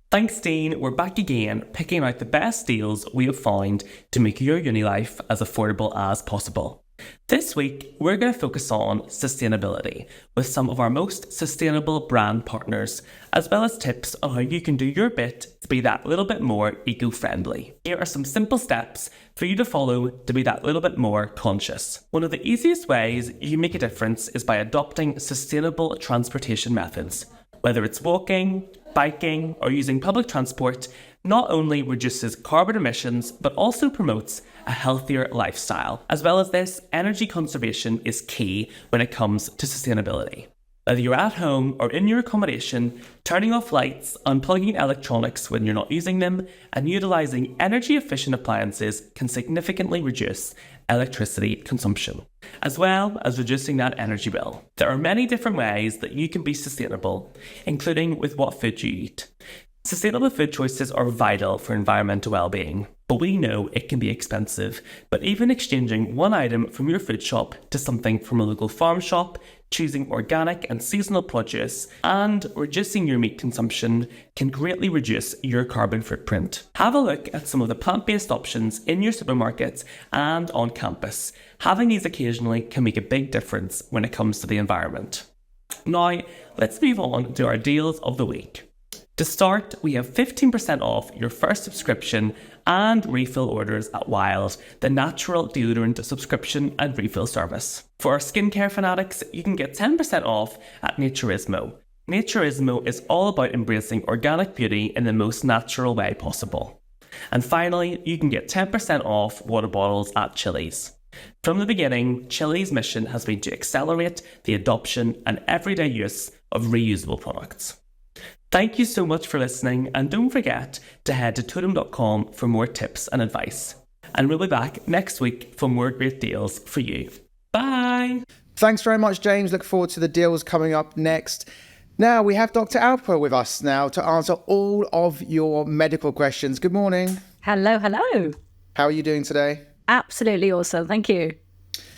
Thanks, Dean. We're back again, picking out the best deals we have found to make your uni life as affordable as possible. This week, we're going to focus on sustainability with some of our most sustainable brand partners, as well as tips on how you can do your bit to be that little bit more eco-friendly. Here are some simple steps for you to follow to be that little bit more conscious. One of the easiest ways you make a difference is by adopting sustainable transportation methods. Whether it's walking, biking, or using public transport not only reduces carbon emissions, but also promotes a healthier lifestyle. As well as this, energy conservation is key when it comes to sustainability. Whether you're at home or in your accommodation, turning off lights, unplugging electronics when you're not using them, and utilising energy-efficient appliances can significantly reduce electricity consumption, as well as reducing that energy bill. There are many different ways that you can be sustainable, including with what food you eat. Sustainable food choices are vital for environmental well-being, but we know it can be expensive. But even exchanging one item from your food shop to something from a local farm shop, choosing organic and seasonal produce, and reducing your meat consumption can greatly reduce your carbon footprint. Have a look at some of the plant-based options in your supermarkets and on campus. Having these occasionally can make a big difference when it comes to the environment. Now, let's move on to our deals of the week. To start, we have 15% off your first subscription and refill orders at Wild, the natural deodorant subscription and refill service. For our skincare fanatics, you can get 10% off at Naturismo. Naturismo is all about embracing organic beauty in the most natural way possible. And finally, you can get 10% off water bottles at Chili's. From the beginning, Chili's mission has been to accelerate the adoption and everyday use of reusable products. Thank you so much for listening, and don't forget to head to totem.com for more tips and advice. And we'll be back next week for more great deals for you. Bye! Thanks very much, James. Look forward to the deals coming up next. Now, we have Dr. Alka with us now to answer all of your medical questions. Good morning. Hello, hello. How are you doing today? Absolutely awesome. Thank you.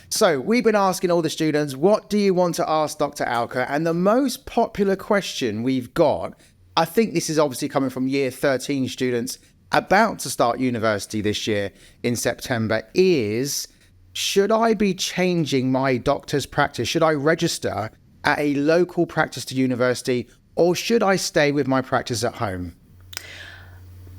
So we've been asking all the students, what do you want to ask Dr. Alka? And the most popular question we've got, I think this is obviously coming from year 13 students about to start university this year in September, is should I be changing my doctor's practice? Should I register at a local practice to university, or should I stay with my practice at home?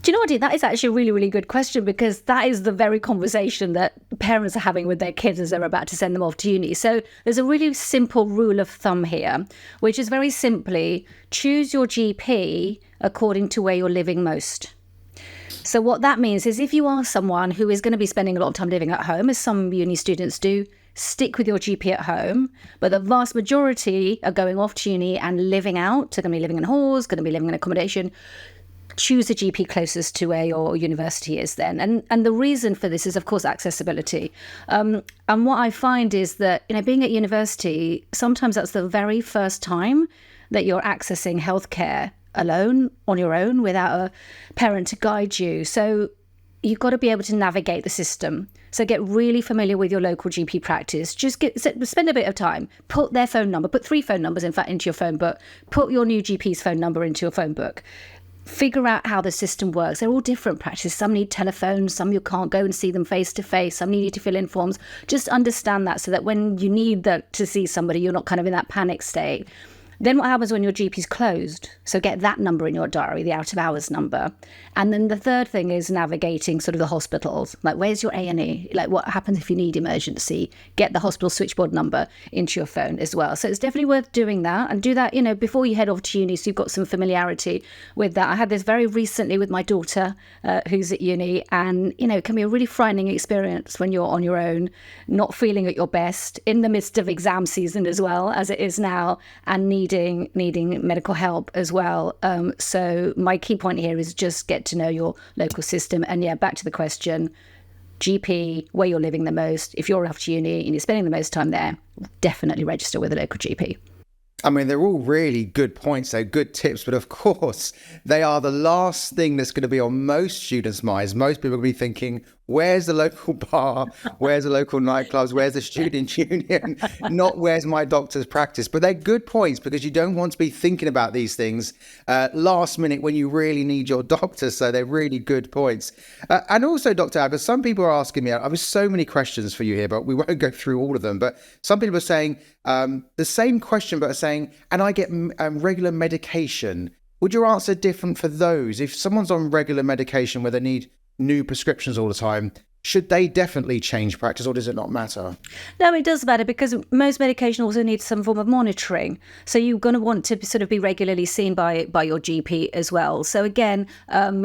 Do you know what, Dean? That is actually a really, really good question, because that is the very conversation that parents are having with their kids as they're about to send them off to uni. So there's a really simple rule of thumb here, which is very simply choose your GP according to where you're living most. So what that means is if you are someone who is going to be spending a lot of time living at home, as some uni students do, stick with your GP at home. But the vast majority are going off to uni and living out. They're going to be living in halls, going to be living in accommodation. Choose a GP closest to where your university is then. And the reason for this is, of course, accessibility. And what I find is that, being at university, sometimes that's the very first time that you're accessing healthcare alone, on your own, without a parent to guide you. So you've got to be able to navigate the system. So get really familiar with your local GP practice. Just spend a bit of time. Put their phone number, put 3 phone numbers, in fact, into your phone book. Put your new GP's phone number into your phone book. Figure out how the system works. They're all different practices. Some need telephones, some you can't go and see them face to face, some need you to fill in forms. Just understand that so that when you need to see somebody, you're not kind of in that panic state. Then what happens when your GP's closed? So get that number in your diary, the out of hours number. And then the third thing is navigating sort of the hospitals. Like, where's your A&E? Like, what happens if you need emergency? Get the hospital switchboard number into your phone as well. So it's definitely worth doing that, and do that, before you head off to uni, so you've got some familiarity with that. I had this very recently with my daughter, who's at uni, and, it can be a really frightening experience when you're on your own, not feeling at your best, in the midst of exam season as well, as it is now, and needing medical help as well. So my key point here is just get to know your local system. And back to the question, GP, where you're living the most. If you're off to uni and you're spending the most time there, definitely register with a local GP. I mean, they're all really good points, they're good tips, but of course, they are the last thing that's going to be on most students' minds. Most people will be thinking, where's the local bar? Where's the local nightclubs? Where's the student union? Not where's my doctor's practice. But they're good points, because you don't want to be thinking about these things last minute when you really need your doctor. So they're really good points. And also, Dr. Alka, some people are asking me, I have so many questions for you here, but we won't go through all of them. But some people are saying the same question, but are saying, and I get regular medication. Would your answer different for those? If someone's on regular medication where they need new prescriptions all the time, should they definitely change practice, or does it not matter? No, it does matter because most medication also needs some form of monitoring. So you're going to want to sort of be regularly seen by your GP as well. So again,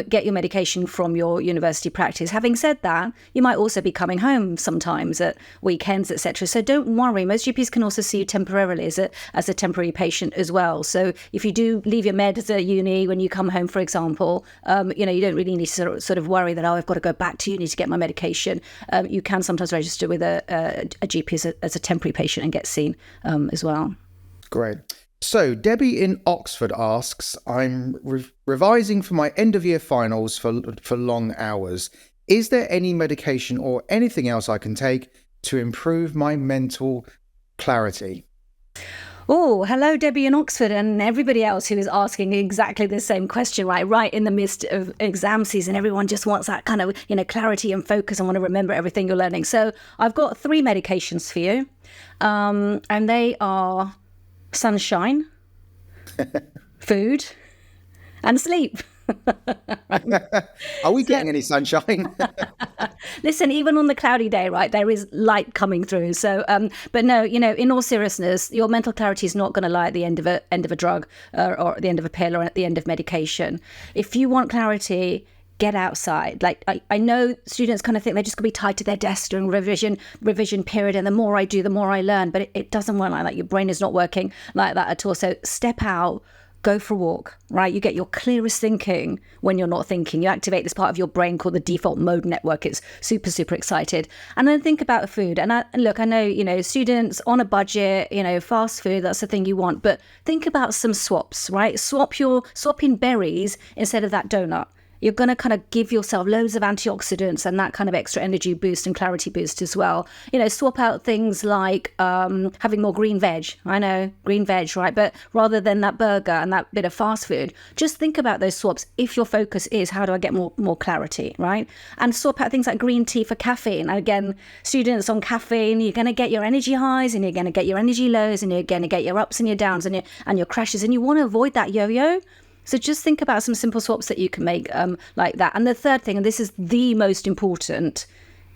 get your medication from your university practice. Having said that, you might also be coming home sometimes at weekends, etc. So don't worry. Most GPs can also see you temporarily as a temporary patient as well. So if you do leave your meds at uni when you come home, for example, you don't really need to sort of worry that, I've got to go back to uni to get my medication. You can sometimes register with a GP as a temporary patient and get seen as well. Great. So Debbie in Oxford asks, I'm revising for my end of year finals for long hours. Is there any medication or anything else I can take to improve my mental clarity? Oh, hello, Debbie in Oxford, and everybody else who is asking exactly the same question, right in the midst of exam season. Everyone just wants that kind of, clarity and focus and want to remember everything you're learning. So I've got 3 medications for you, and they are sunshine, food, and sleep. Are we getting any sunshine? Listen, even on the cloudy day, right, there is light coming through. So, but no, in all seriousness, your mental clarity is not going to lie at the end of a drug or at the end of a pill or at the end of medication. If you want clarity, get outside. Like I know students kind of think they're just going to be tied to their desk during revision period, and the more I do, the more I learn. But it doesn't work like that. Your brain is not working like that at all. So step out. Go for a walk, right? You get your clearest thinking when you're not thinking. You activate this part of your brain called the default mode network. It's super, super excited. And then think about food. And I know, students on a budget, fast food, that's the thing you want. But think about some swaps, right? Swap in berries instead of that donut. You're going to kind of give yourself loads of antioxidants and that kind of extra energy boost and clarity boost as well. Swap out things like having more green veg. I know, green veg, right? But rather than that burger and that bit of fast food, just think about those swaps if your focus is, how do I get more clarity, right? And swap out things like green tea for caffeine. Again, students on caffeine, you're going to get your energy highs and you're going to get your energy lows and you're going to get your ups and your downs and your crashes. And you want to avoid that yo-yo. So just think about some simple swaps that you can make like that. And the third thing, and this is the most important,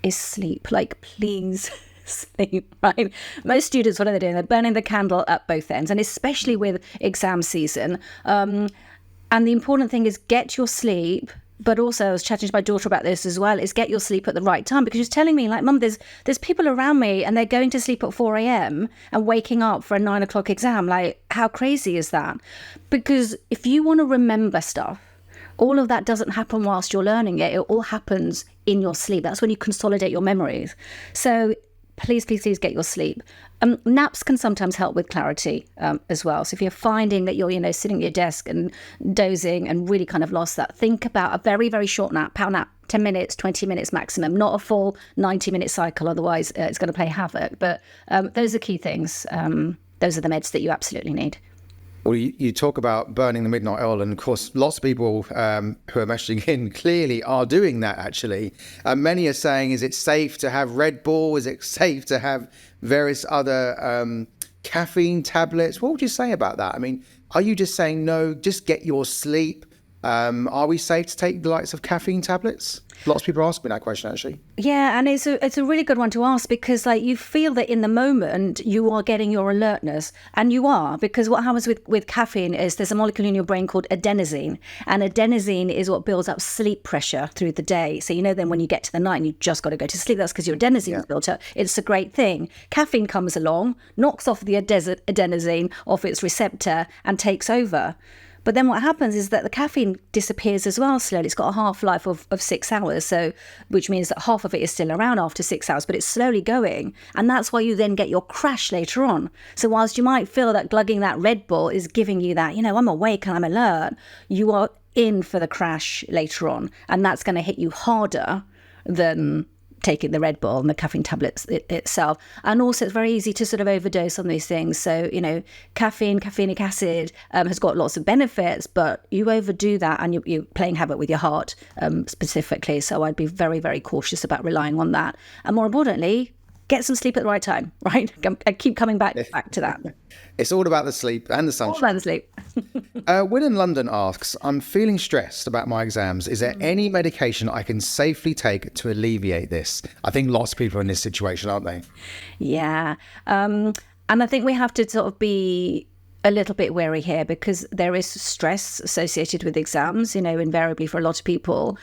is sleep. Like, please sleep, right? Most students, what are they doing? They're burning the candle at both ends, and especially with exam season. And the important thing is get your sleep. But also, I was chatting to my daughter about this as well, is get your sleep at the right time. Because she's telling me, like, Mum, there's people around me and they're going to sleep at 4 a.m. and waking up for a 9 o'clock exam. Like, how crazy is that? Because if you want to remember stuff, all of that doesn't happen whilst you're learning it. It all happens in your sleep. That's when you consolidate your memories. So please get your sleep. Naps can sometimes help with clarity as well. So if you're finding that you're, sitting at your desk and dozing and really kind of lost that, think about a very, very short nap, power nap, 10 minutes, 20 minutes maximum, not a full 90-minute cycle. Otherwise, it's going to play havoc. But those are key things. Those are the meds that you absolutely need. Well, you talk about burning the midnight oil, and of course, lots of people who are messaging in clearly are doing that, actually. Many are saying, is it safe to have Red Bull? Is it safe to have various other caffeine tablets? What would you say about that? I mean, are you just saying, no, just get your sleep? Are we safe to take the likes of caffeine tablets? Lots of people ask me that question, actually. Yeah, and it's a really good one to ask because, like, you feel that in the moment you are getting your alertness, and you are, because what happens with caffeine is there's a molecule in your brain called adenosine, and adenosine is what builds up sleep pressure through the day. So then when you get to the night and you just got to go to sleep, that's because your adenosine is built up. It's a great thing. Caffeine comes along, knocks off the adenosine off its receptor and takes over. But then what happens is that the caffeine disappears as well slowly. It's got a half-life of 6 hours, so which means that half of it is still around after 6 hours, but it's slowly going. And that's why you then get your crash later on. So whilst you might feel that glugging that Red Bull is giving you that, I'm awake and I'm alert, you are in for the crash later on. And that's going to hit you harder than taking the Red Bull and the caffeine tablets itself. And also it's very easy to sort of overdose on these things. So, caffeinic acid has got lots of benefits, but you overdo that and you're playing havoc with your heart specifically. So I'd be very, very cautious about relying on that. And more importantly, get some sleep at the right time, right? I keep coming back to that. It's all about the sleep and the sunshine. All about the sleep. Will in London asks, I'm feeling stressed about my exams. Is there any medication I can safely take to alleviate this? I think lots of people are in this situation, aren't they? Yeah. And I think we have to sort of be a little bit wary here, because there is stress associated with exams, invariably for a lot of people.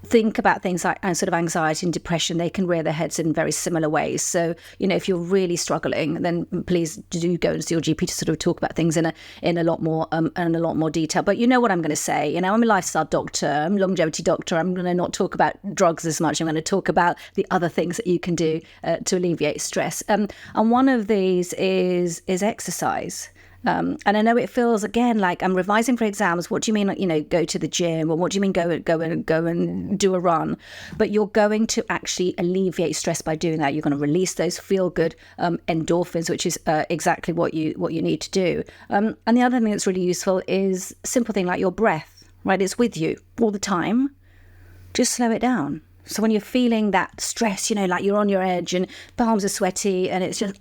Think about things like sort of anxiety and depression. They can rear their heads in very similar ways. So, if you're really struggling, then please do go and see your GP to sort of talk about things in a lot more detail. But you know what I'm going to say. I'm a lifestyle doctor, I'm a longevity doctor. I'm going to not talk about drugs as much. I'm going to talk about the other things that you can do to alleviate stress. And one of these is exercise. And I know it feels, again, like I'm revising for exams. What do you mean, go to the gym? Or what do you mean go and do a run? But you're going to actually alleviate stress by doing that. You're going to release those feel-good endorphins, which is exactly what you need to do. And the other thing that's really useful is a simple thing like your breath, right? It's with you all the time. Just slow it down. So when you're feeling that stress, like you're on your edge and palms are sweaty and it's just,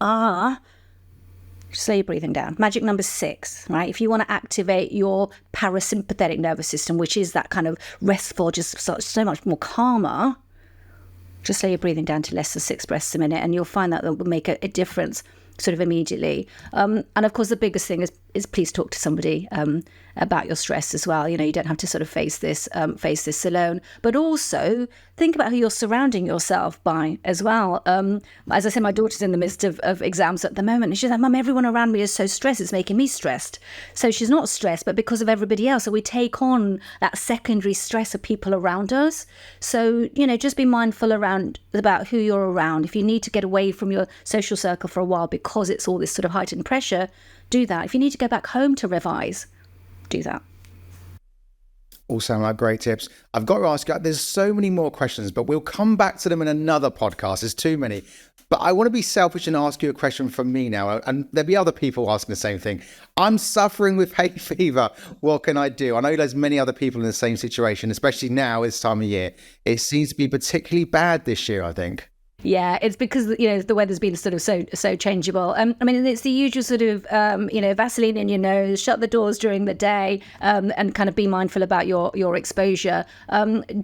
slow your breathing down. Magic number 6, right? If you want to activate your parasympathetic nervous system, which is that kind of restful, just so much more calmer, just slow your breathing down to less than 6 breaths a minute, and you'll find that will make a difference sort of immediately. And of course, the biggest thing is please talk to somebody about your stress as well. You don't have to sort of face this alone, but also think about who you're surrounding yourself by as well. As I said, my daughter's in the midst of exams at the moment, and she's like, Mum, everyone around me is so stressed, it's making me stressed. So she's not stressed, but because of everybody else. So we take on that secondary stress of people around us. So, just be mindful about who you're around. If you need to get away from your social circle for a while because it's all this sort of heightened pressure, do that. If you need to go back home to revise, do that. All sound like great tips. I've got to ask you, there's so many more questions, but we'll come back to them in another podcast. There's too many. But I want to be selfish and ask you a question from me now. And there'll be other people asking the same thing. I'm suffering with hay fever. What can I do? I know there's many other people in the same situation, especially now, this time of year. It seems to be particularly bad this year, I think. Yeah, it's because, the weather's been sort of so changeable. I mean, it's the usual sort of, Vaseline in your nose, shut the doors during the day, and kind of be mindful about your exposure.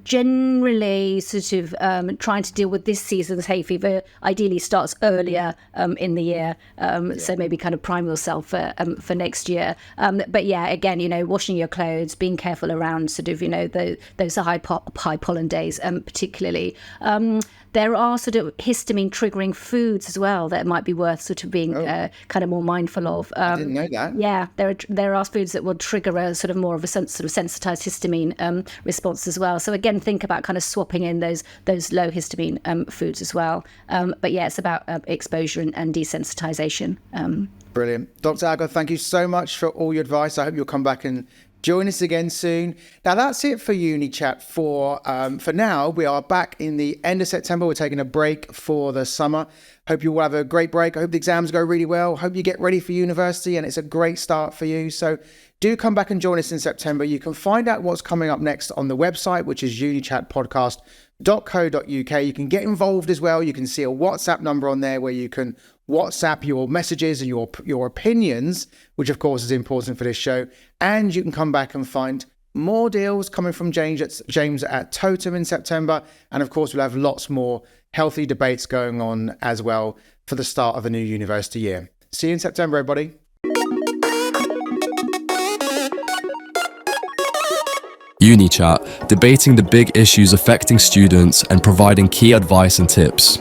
Generally, sort of trying to deal with this season's hay fever ideally starts earlier in the year. So maybe kind of prime yourself for next year. But yeah, again, washing your clothes, being careful around sort of, those high pollen days, particularly. There are sort of histamine triggering foods as well that might be worth sort of being kind of more mindful of. I didn't know that. Yeah, there are foods that will trigger a sort of more of a sort of sensitized histamine response as well. So again, think about kind of swapping in those low histamine foods as well. But yeah, it's about exposure and desensitization. Brilliant. Dr. Alka, thank you so much for all your advice. I hope you'll come back and join us again soon. Now, that's it for Uni Chat for now. We are back in the end of September. We're taking a break for the summer. Hope you will have a great break. I hope the exams go really well. Hope you get ready for university and it's a great start for you. So do come back and join us in September. You can find out what's coming up next on the website, which is unichatpodcast.co.uk. You can get involved as well. You can see a WhatsApp number on there where you can WhatsApp your messages and your opinions, which of course is important for this show. And you can come back and find more deals coming from James at Totem in September. And of course, we'll have lots more healthy debates going on as well for the start of a new university year. See you in September, everybody. Uni Chat, debating the big issues affecting students and providing key advice and tips.